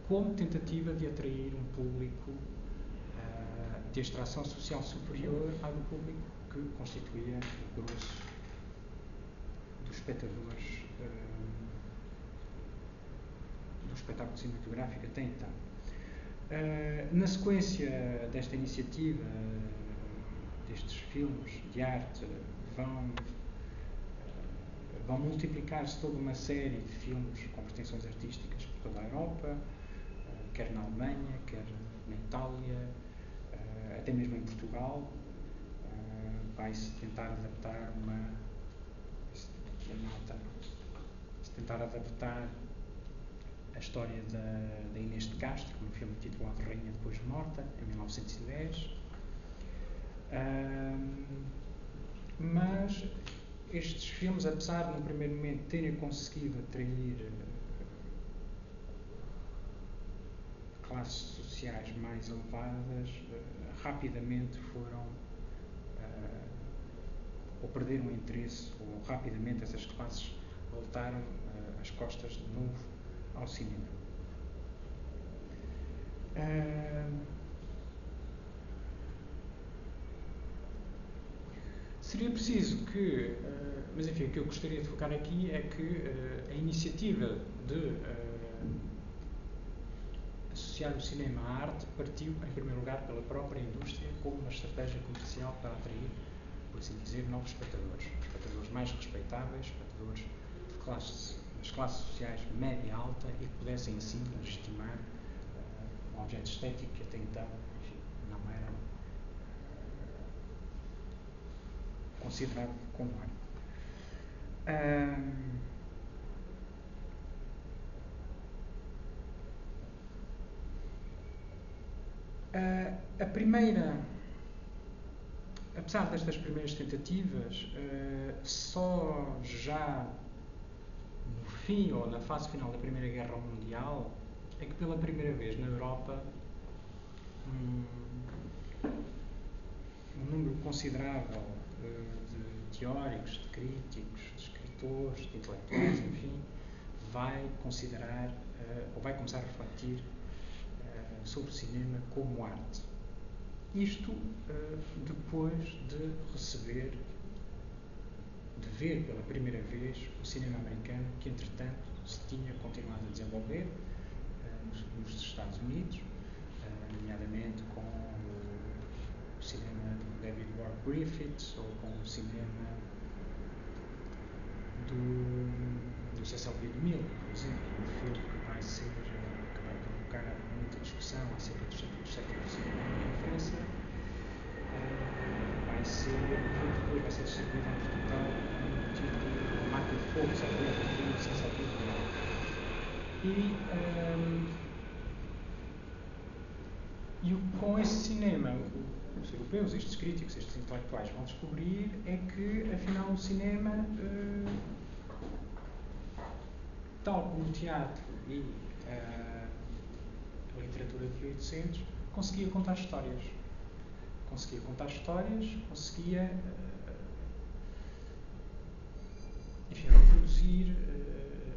como tentativa de atrair um público de extração social superior ao do público que constituía o grosso dos espectadores do espetáculo cinematográfico até então. Na sequência desta iniciativa, destes filmes de arte, vão multiplicar-se toda uma série de filmes com pretensões artísticas por toda a Europa, quer na Alemanha, quer na Itália, até mesmo em Portugal. Vai-se tentar adaptar a história da Inês de Castro, num filme titulado Rainha Depois de Morta, em 1910. Mas estes filmes, apesar de no primeiro momento terem conseguido atrair classes sociais mais elevadas, rapidamente foram ou perderam interesse, ou rapidamente essas classes voltaram as costas de novo ao cinema. Seria preciso que, mas enfim, o que eu gostaria de focar aqui é que a iniciativa de associar o cinema à arte partiu, em primeiro lugar, pela própria indústria como uma estratégia comercial para atrair, por assim dizer, novos espectadores mais respeitáveis, espectadores das classes sociais média e alta e que pudessem assim legitimar um objeto estético que até então, enfim, não era considerado como arte. Apesar destas primeiras tentativas, só já no fim ou na fase final da Primeira Guerra Mundial é que pela primeira vez na Europa um número considerável de teóricos, de críticos, de escritores, de intelectuais, enfim, vai considerar ou vai começar a refletir sobre o cinema como arte. Isto depois de ver pela primeira vez o cinema americano, que entretanto se tinha continuado a desenvolver nos Estados Unidos, nomeadamente com o cinema de David Ward Griffith ou com o cinema do Cecil B. DeMille, por exemplo, um filme que vai provocar muita discussão acerca dos séculos do cinema em França. Vai ser distribuído em Portugal no título Máquina de Fogo, do Cecil B. DeMille. E com esse cinema, os europeus, estes críticos, estes intelectuais vão descobrir é que, afinal, o cinema, tal como o teatro e a literatura de 1800, conseguia contar histórias, conseguia enfim, reproduzir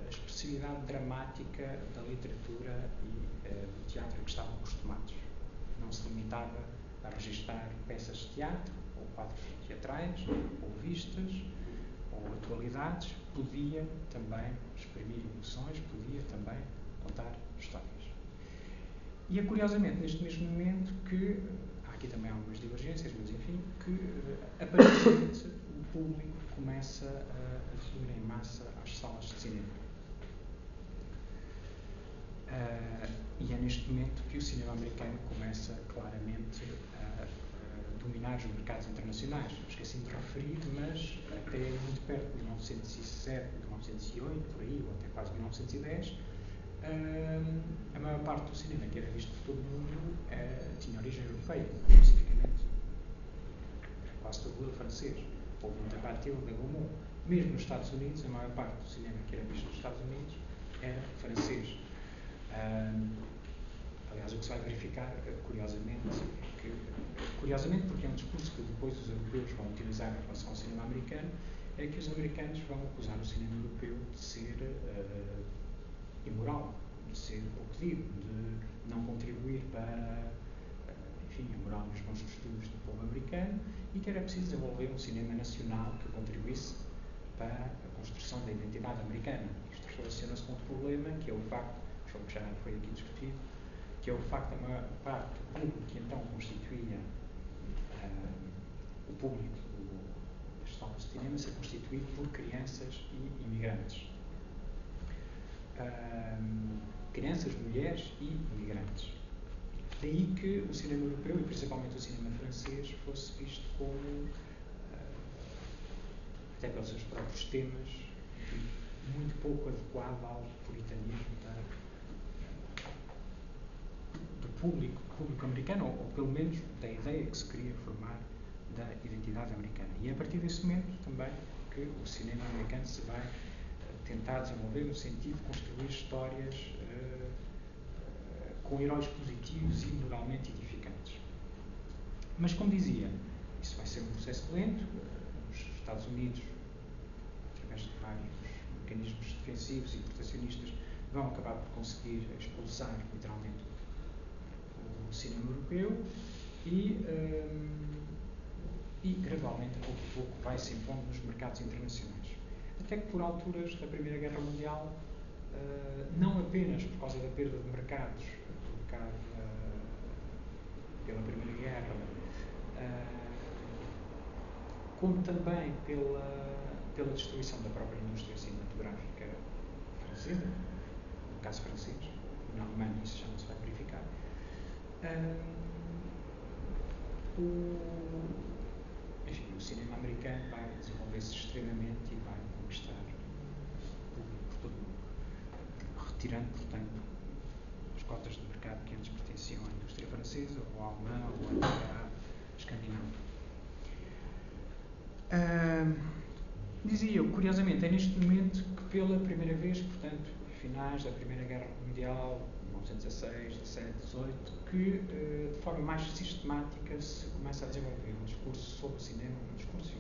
a expressividade dramática da literatura e do teatro a que estavam acostumados. Não se limitava a registar peças de teatro, ou quadros teatrais, ou vistas, ou atualidades, podia também exprimir emoções, podia também contar histórias. E é curiosamente neste mesmo momento que, há aqui também algumas divergências, mas enfim, que aparentemente o público começa a fluir em massa às salas de cinema. E é neste momento que o cinema americano começa claramente a dominar os mercados internacionais. Esqueci-me de referir, mas até muito perto de 1907, 1908, por aí, ou até quase 1910, a maior parte do cinema que era visto por todo o mundo tinha origem europeia, especificamente. Quase todo ele francês. Houve um debate da Gaumont. Mesmo nos Estados Unidos, a maior parte do cinema que era visto nos Estados Unidos era francês. Aliás, o que se vai verificar, curiosamente, porque é um discurso que depois os europeus vão utilizar em relação ao cinema americano, é que os americanos vão acusar o cinema europeu de ser imoral, ser pouco digno, de não contribuir para, enfim, a moral e os bons costumes do povo americano, e que era preciso desenvolver um cinema nacional que contribuísse para a construção da identidade americana. Isto relaciona-se com outro problema, que é o facto, que já foi aqui discutido, que é o facto da maior parte do público que então constituía o público das salas de cinema ser constituído por crianças e imigrantes. Crianças, mulheres e imigrantes. Daí que o cinema europeu, e principalmente o cinema francês, fosse visto como, até pelos seus próprios temas, muito pouco adequado ao puritanismo do público americano, ou pelo menos da ideia que se queria formar da identidade americana. E é a partir desse momento também que o cinema americano se vai tentar desenvolver no sentido de construir histórias com heróis positivos e moralmente edificantes. Mas, como dizia, isso vai ser um processo lento. Nos Estados Unidos, através de vários mecanismos defensivos e protecionistas, vão acabar por conseguir expulsar, literalmente, o cinema europeu e gradualmente, a pouco a pouco, vai se impondo nos mercados internacionais. Até que, por alturas da Primeira Guerra Mundial, não apenas por causa da perda de mercados provocada pela Primeira Guerra, como também pela destruição da própria indústria cinematográfica francesa, no caso francês, na Alemanha isso já não se vai verificar, o cinema americano vai desenvolver-se extremamente e vai conquistar o público por todo o mundo, retirando, portanto, as cotas de mercado que antes pertenciam à indústria francesa, ou à alemã, ou à escandinava. Dizia eu, curiosamente, é neste momento que pela primeira vez, portanto, finais da Primeira Guerra Mundial, 1916, 17, 18, que de forma mais sistemática se começa a desenvolver um discurso sobre o cinema,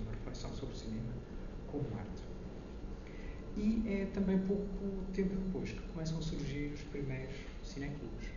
uma reflexão sobre o cinema como arte. E é também pouco tempo depois que começam a surgir os primeiros cineclubes.